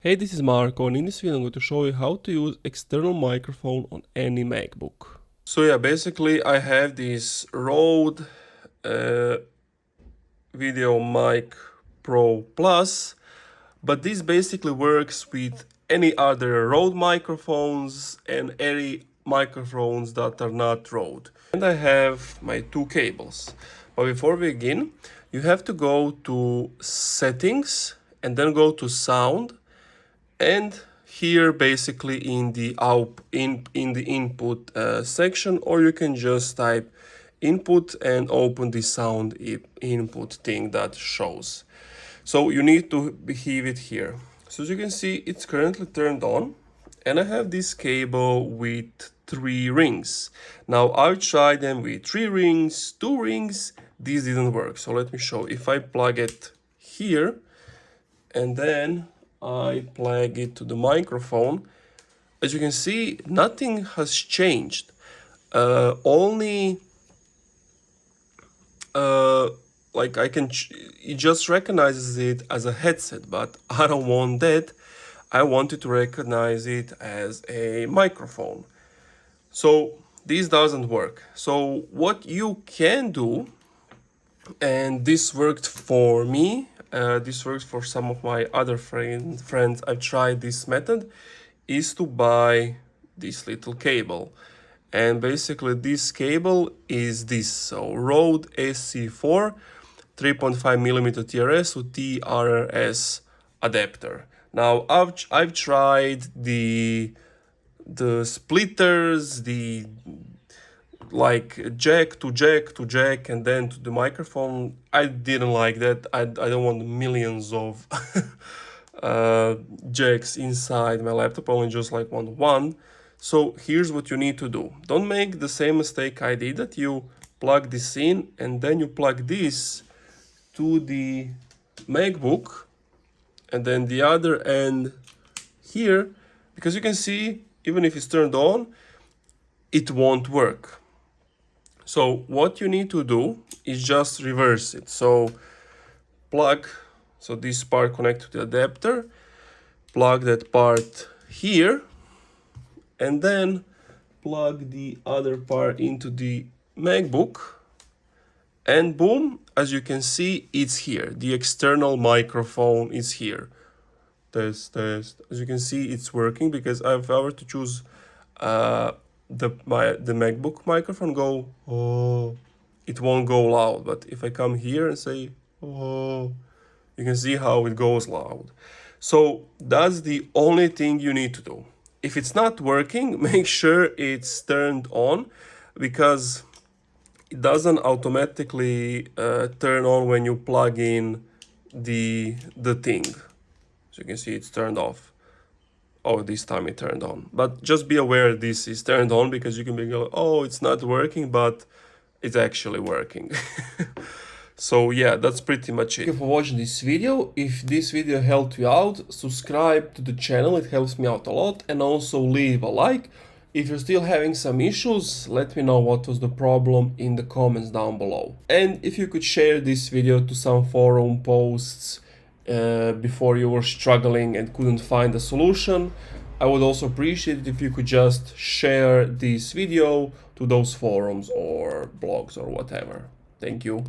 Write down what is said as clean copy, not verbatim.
Hey, this is Marko, and in this video I'm going to show you how to use external microphone on any MacBook. So yeah, basically I have this Rode Video Mic Pro Plus, but this basically works with any other Rode microphones and any microphones that are not Rode. And I have my two cables. But before we begin, you have to go to Settings and then go to Sound. And here basically in the input section, or you can just type input and open the sound input thing that shows. So you need to behave it here. So as you can see, it's currently turned on, and I have this cable with 3 rings. Now I've tried them with 3 rings, 2 rings, this didn't work. So let me show. If I plug it here and then I plug it to the microphone, as you can see, nothing has changed. Only like it just recognizes it as a headset, but I don't want that. I wanted to recognize it as a microphone. So this doesn't work. So what you can do, and this worked for me, this works for some of my other friends. I've tried this method, is to buy this little cable. And basically this cable is this, so Rode SC4 3.5mm TRS with TRS adapter. Now I've tried the splitters, the like jack to jack to jack and then to the microphone. I didn't like that. I don't want millions of jacks inside my laptop. I only just like want one. So here's what you need to do. Don't make the same mistake I did, that you plug this in and then you plug this to the MacBook and then the other end here, because you can see even if it's turned on, it won't work. So what you need to do is just reverse it. So plug, so this part connect to the adapter, plug that part here, and then plug the other part into the MacBook, and boom, as you can see, it's here. The external microphone is here. Test. As you can see, it's working, because if I were to choose the MacBook microphone, it won't go loud. But if I come here and say you can see how it goes loud. So that's the only thing you need to do. If it's not working, make sure it's turned on, because it doesn't automatically turn on when you plug in the thing. So you can see it's turned off. Oh, this time it turned on. But just be aware this is turned on, because you can be like, oh, it's not working, but it's actually working. So yeah, that's pretty much it. Thank you for watching this video. If this video helped you out, subscribe to the channel, it helps me out a lot, and also leave a like. If you're still having some issues, let me know what was the problem in the comments down below. And if you could share this video to some forum posts before you were struggling and couldn't find a solution, I would also appreciate it if you could just share this video to those forums or blogs or whatever. Thank you.